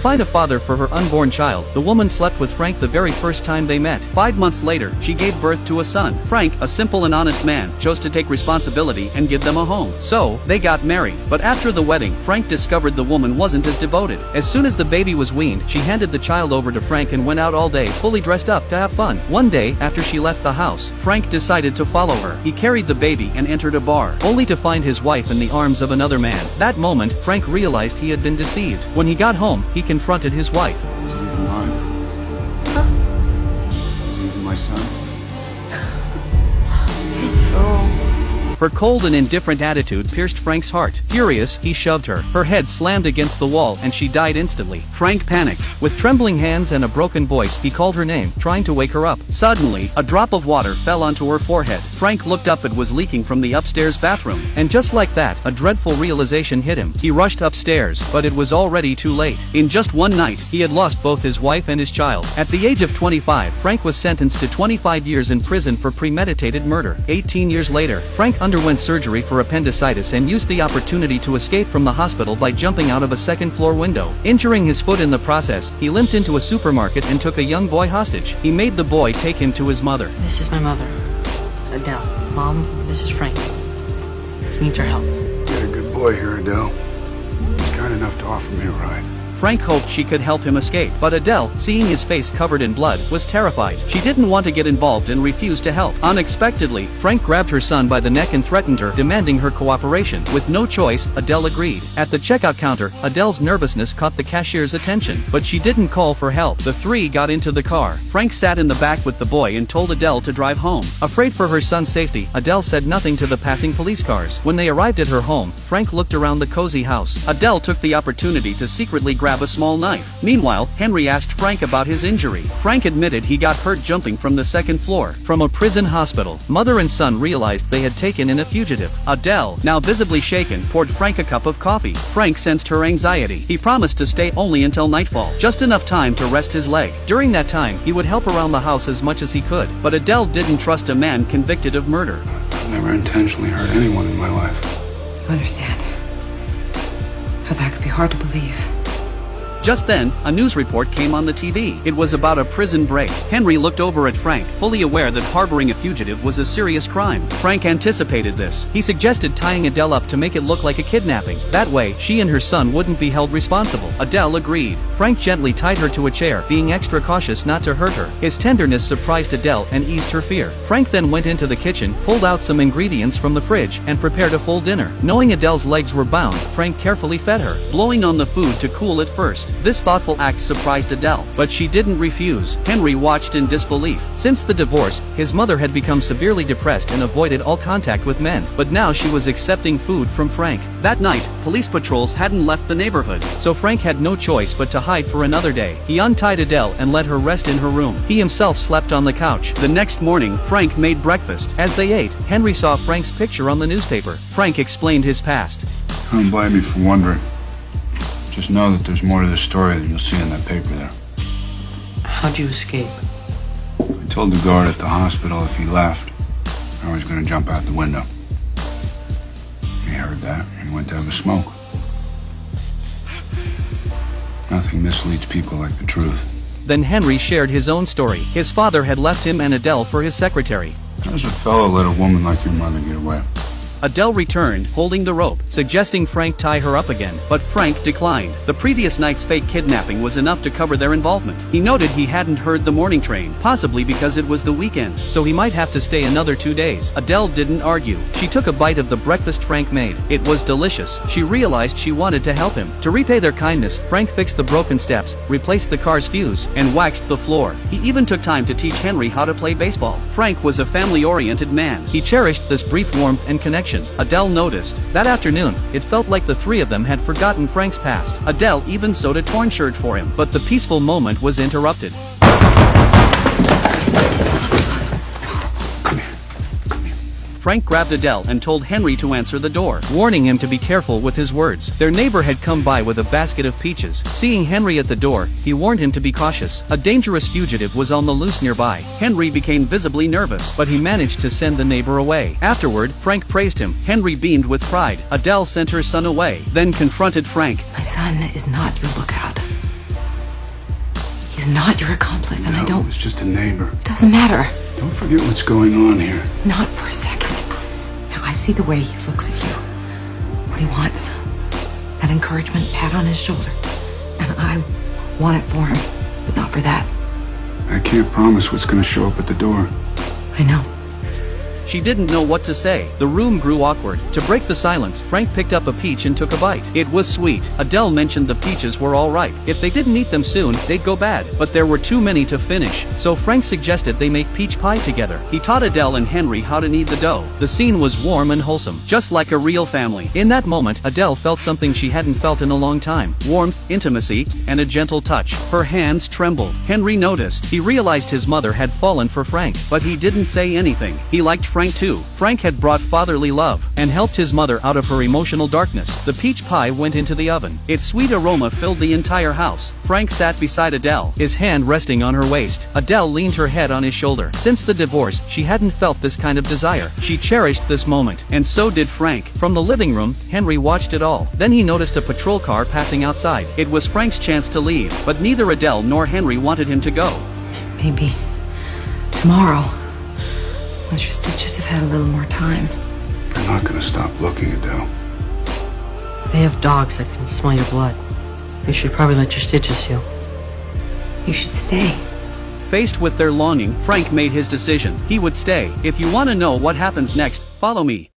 Find a father for her unborn child. The woman slept with Frank the very first time they met. 5 months later, she gave birth to a son. Frank, a simple and honest man, chose to take responsibility and give them a home. So, they got married. But after the wedding, Frank discovered the woman wasn't as devoted. As soon as the baby was weaned, she handed the child over to Frank and went out all day, fully dressed up to have fun. One day, after she left the house, Frank decided to follow her. He carried the baby and entered a bar, only to find his wife in the arms of another man. That moment, Frank realized he had been deceived. When he got home, he confronted his wife. Is it even mine? Huh? Is it even my son? Her cold and indifferent attitude pierced Frank's heart. Furious, he shoved her. Her head slammed against the wall and she died instantly. Frank panicked. With trembling hands and a broken voice, he called her name, trying to wake her up. Suddenly, a drop of water fell onto her forehead. Frank looked up. It was leaking from the upstairs bathroom. And just like that, a dreadful realization hit him. He rushed upstairs, but it was already too late. In just one night, he had lost both his wife and his child. At the age of 25, Frank was sentenced to 25 years in prison for premeditated murder. 18 years later, Frank underwent surgery for appendicitis and used the opportunity to escape from the hospital by jumping out of a second-floor window. Injuring his foot in the process, he limped into a supermarket and took a young boy hostage. He made the boy take him to his mother. This is my mother, Adele. Mom, this is Frank. He needs our help. You got a good boy here, Adele. He's kind enough to offer me a ride. Frank hoped she could help him escape, but Adele, seeing his face covered in blood, was terrified. She didn't want to get involved and refused to help. Unexpectedly, Frank grabbed her son by the neck and threatened her, demanding her cooperation. With no choice, Adele agreed. At the checkout counter, Adele's nervousness caught the cashier's attention, but she didn't call for help. The three got into the car. Frank sat in the back with the boy and told Adele to drive home. Afraid for her son's safety, Adele said nothing to the passing police cars. When they arrived at her home, Frank looked around the cozy house. Adele took the opportunity to secretly grab a small knife. Meanwhile, Henry asked Frank about his injury. Frank admitted he got hurt jumping from the second floor. From a prison hospital, mother and son realized they had taken in a fugitive. Adele, now visibly shaken, poured Frank a cup of coffee. Frank sensed her anxiety. He promised to stay only until nightfall, just enough time to rest his leg. During that time, he would help around the house as much as he could. But Adele didn't trust a man convicted of murder. I've never intentionally hurt anyone in my life. You understand how that could be hard to believe. Just then, a news report came on the TV. It was about a prison break. Henry looked over at Frank, fully aware that harboring a fugitive was a serious crime. Frank anticipated this. He suggested tying Adele up to make it look like a kidnapping. That way, she and her son wouldn't be held responsible. Adele agreed. Frank gently tied her to a chair, being extra cautious not to hurt her. His tenderness surprised Adele and eased her fear. Frank then went into the kitchen, pulled out some ingredients from the fridge, and prepared a full dinner. Knowing Adele's legs were bound, Frank carefully fed her, blowing on the food to cool it first. This thoughtful act surprised Adele, but she didn't refuse. Henry watched in disbelief. Since the divorce, his mother had become severely depressed and avoided all contact with men, but now she was accepting food from Frank. That night, police patrols hadn't left the neighborhood, so Frank had no choice but to hide for another day. He untied Adele and let her rest in her room. He himself slept on the couch. The next morning, Frank made breakfast. As they ate, Henry saw Frank's picture on the newspaper. Frank explained his past. Don't blame me for wondering. Just know that there's more to this story than you'll see in that paper there. How'd you escape? I told the guard at the hospital if he left, I was going to jump out the window. He heard that, and he went to have a smoke. Nothing misleads people like the truth. Then Henry shared his own story. His father had left him and Adele for his secretary. How does a fellow let a woman like your mother get away? Adele returned, holding the rope, suggesting Frank tie her up again, but Frank declined. The previous night's fake kidnapping was enough to cover their involvement. He noted he hadn't heard the morning train, possibly because it was the weekend, so he might have to stay another 2 days. Adele didn't argue. She took a bite of the breakfast Frank made. It was delicious. She realized she wanted to help him. To repay their kindness, Frank fixed the broken steps, replaced the car's fuse, and waxed the floor. He even took time to teach Henry how to play baseball. Frank was a family-oriented man. He cherished this brief warmth and connection. Adele noticed. That afternoon, it felt like the three of them had forgotten Frank's past. Adele even sewed a torn shirt for him, but the peaceful moment was interrupted. Frank grabbed Adele and told Henry to answer the door, warning him to be careful with his words. Their neighbor had come by with a basket of peaches. Seeing Henry at the door, he warned him to be cautious. A dangerous fugitive was on the loose nearby. Henry became visibly nervous, but he managed to send the neighbor away. Afterward, Frank praised him. Henry beamed with pride. Adele sent her son away, then confronted Frank. My son is not your lookout. not your accomplice, and I don't... It's just a neighbor. It doesn't matter. Don't forget what's going on here. Not for a second. Now, I see the way he looks at you. What he wants. That encouragement, pat on his shoulder. And I want it for him, but not for that. I can't promise what's going to show up at the door. I know. She didn't know what to say. The room grew awkward. To break the silence, Frank picked up a peach and took a bite. It was sweet. Adele mentioned the peaches were all right. If they didn't eat them soon, they'd go bad. But there were too many to finish. So Frank suggested they make peach pie together. He taught Adele and Henry how to knead the dough. The scene was warm and wholesome, just like a real family. In that moment, Adele felt something she hadn't felt in a long time. Warmth, intimacy, and a gentle touch. Her hands trembled. Henry noticed. He realized his mother had fallen for Frank, but he didn't say anything. He liked Frank too. Frank had brought fatherly love and helped his mother out of her emotional darkness. The peach pie went into the oven. Its sweet aroma filled the entire house. Frank sat beside Adele, his hand resting on her waist. Adele leaned her head on his shoulder. Since the divorce, she hadn't felt this kind of desire. She cherished this moment, and so did Frank. From the living room, Henry watched it all. Then he noticed a patrol car passing outside. It was Frank's chance to leave, but neither Adele nor Henry wanted him to go. Maybe tomorrow. Once your stitches have had a little more time. I'm not going to stop looking, Adele. They have dogs that can smell your blood. You should probably let your stitches heal. You should stay. Faced with their longing, Frank made his decision. He would stay. If you want to know what happens next, follow me.